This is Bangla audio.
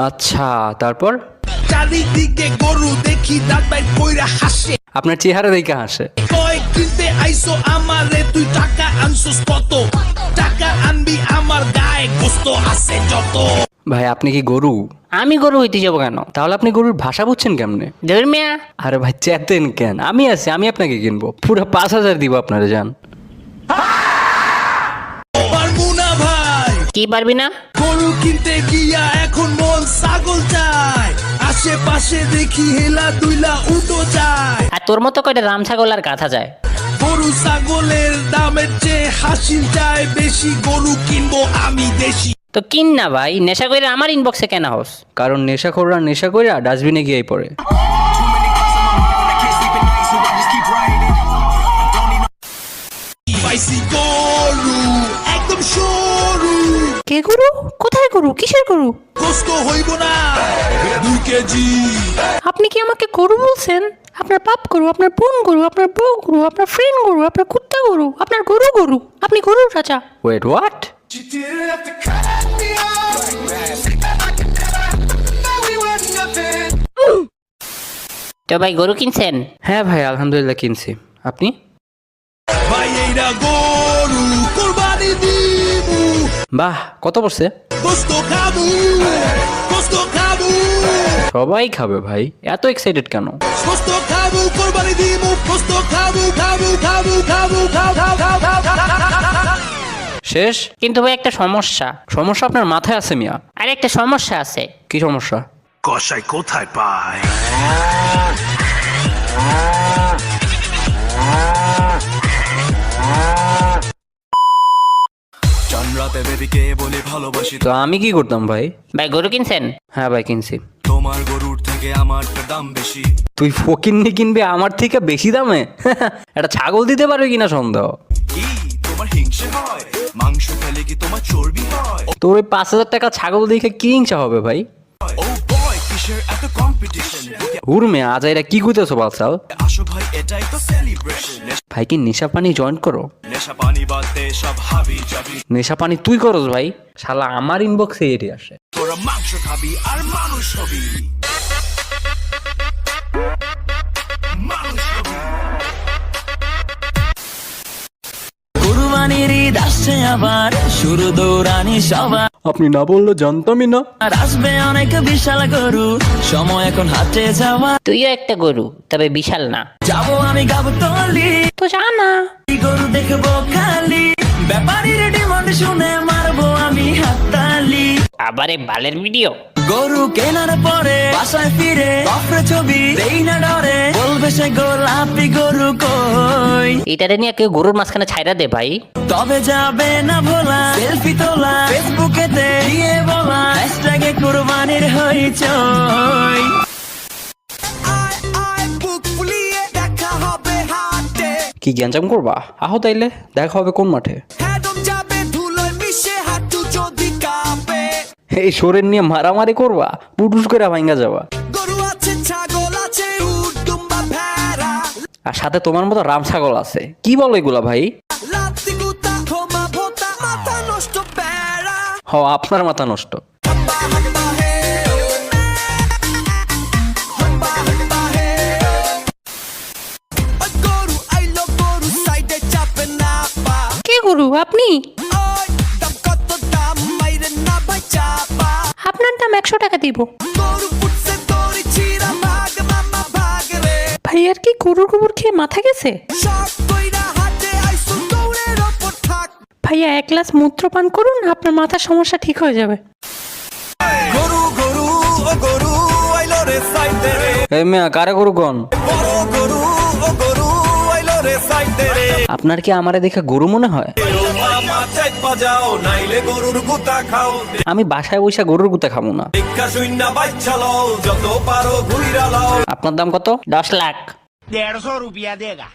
আচ্ছা, তারপর? চারিদিকে গরু দেখি দাঁত বাইর কইরা হাসে। আপনার চেহারা দেখে হাসে। কয় কিনতে আইসো আমারে, তুই টাকা আনছস কত? টাকা আনবি আমার গায়ে গোস্ত আছে যত। ভাই আপনি কি গরু? আমি গরু হইতে যাবো কেন? তাহলে আপনি গরুর ভাষা বুঝছেন কেমনে? ধর মিয়া, আরে ভাই চেতেন কেন? আমি আছি, আমি আপনাকে কিনবো, পুরো 5,000 দিব আপনারা, যান। পারবো না ভাই। কি পারবি না? গরু কিনতে গিয়া এখন মন ছাগল চায়। আশেপাশে দেখি হেলা দুইলা উঠো যায়। আর তোর মতো কয়টা রাম ছাগল আর গাথা যায়? গরু ছাগলের দামের চেয়ে হাসিল চায় বেশি। গরু কিনবো আমি দেশি। তো কিন না ভাই, নেশা করে আমার ইনবক্সে কেন হোস? কারণ নেশাখোররা নেশা করে ডাস্টবিনে গিয়েই পড়ে। পাইছি গরু একদম সরু। কে গরু? কোথায় গরু? কিসের গরু? কষ্ট হইব না 2 কেজি। আপনি কি আমাকে গরু বলছেন? আপনার বাপ গরু, আপনার বোন গরু, আপনার বউ গরু, আপনার ফ্রেন্ড গরু, আপনার কুত্তা গরু, আপনার গরু গরু, আপনি গরুর রাজা। Wait, what? তো ভাই গরু কিনছেন? হ্যাঁ ভাই, আলহামদুলিল্লাহ কিনছি। আপনি? ভাই এইটা গরু কুরবানি দিমু। বাহ, কত পড়ছে? কষ্ট খাবো, কষ্ট খাবো, সবাই খাবে ভাই, এত এক্সাইটেড কেন? কষ্ট খাবো, কুরবানি দিমু। কষ্ট খাবো, খাবো, খাবো, খাবো, খাও, খাও, খাও, খাও। শেষ? কিন্তু ভাই একটা সমস্যা। সমস্যা আপনার মাথায় আছে মিয়া। আর একটা সমস্যা আছে। কি সমস্যা? কসাই কোথায় পায়? রাতে বেবিকে বলে ভালোবাসি। তো আমি কি করতাম ভাই? ভাই গরু কিনছেন? হ্যাঁ ভাই কিনছি। তোমার গরুর থেকে আমার দাম বেশি। তুই ফকিন্নি কিনবি আমার থেকে বেশি দামে? একটা ছাগল দিতে পারবে কিনা সন্দেহ। কি তোমার হিংসে হয়? মাংস খেলে কি তোমার চর্বি হয়? তোর ওই 5,000 টাকা ছাগল দেখে কি হিংসা হবে ভাই? ও বয়, কিসের এত কম্পিটিশন? হুরমে আজ এরা কি কইতেছো বালসাল? আসো ভাই, এটাই তো সেলিব্রেশন। ভাই কি নেশা পানি জয়েন করো? নেশা পানি বাদ দে, সব হাবি যাবি। নেশা পানি তুই করস ভাই? শালা আমার ইনবক্সে এটি আসে। তোরা মাংস খাবি আর মানুষ হবি। মানুষ হবি। কুরবানির ঈদ আসছে আবার, শুরু দৌড়ানি সবার। আপনি না বললে জানতামই না। আর আসবে অনেক বিশাল গরু, সময় এখন হাতে যাওয়া। তুইও একটা গরু, তবে বিশাল না। যাবো আমি গাবতলি, তো যা না। গরু দেখবো খালি, ব্যাপারীর ডিমান্ড শুনে মারবো আমি হাততালি। আবার এই বালের ভিডিও। গরু কেনার পরে বাসায় ফিরে বাপরে ছবি দেই না ডরে, বলবে সে গোলাপি গরু কই। এটারে নিয়ে কেউ গরুর মাঝখানে ছাইরা দে ভাই। তবে যাবে না ভোলা, সেলফি তোলা ফেসবুকেতে দিয়ে বলা, হ্যাশট্যাগে কুরবানির হইচই। কি গ্যাঞ্জাম করবা? আহো তাইলে, দেখা হবে কোন মাঠে? এই শরীর নিয়ে মারামারি করবা, পুটুস করে ভাঙ্গা যাবা। আর সাথে তোমার মতো রাম ছাগল আছে। কি বলো এগুলা ভাই? হ, আপনার মাথা নষ্ট। কে গরু? আপনি? আপনার দাম 100 টাকা দিব। ভাই আর কি গরুর গোবর খেয়ে মাথা গেছে? ভাইয়া 1 গ্লাস মূত্র পান করুন, আপনার মাথার সমস্যা ঠিক হয়ে যাবে। গরু গরু ও গরু আইলো রে সাইতে রে। এই মেয়া, কারে গরু কোন? বড় গরু ও গরু আইলো রে সাইতে রে। আপনার কি আমারে দেখে গরু মনে হয়? মামা চাইত বাজাও, নাইলে গরুর গুতা খাও। আমি বাসায় বসে গরুর গুতা খাবো না। দেখা শূন্য বাচ্চা লও, যত পারো ঘুইরা লও। আপনার দাম কত? 10 লাখ। 150 रुपया देगा।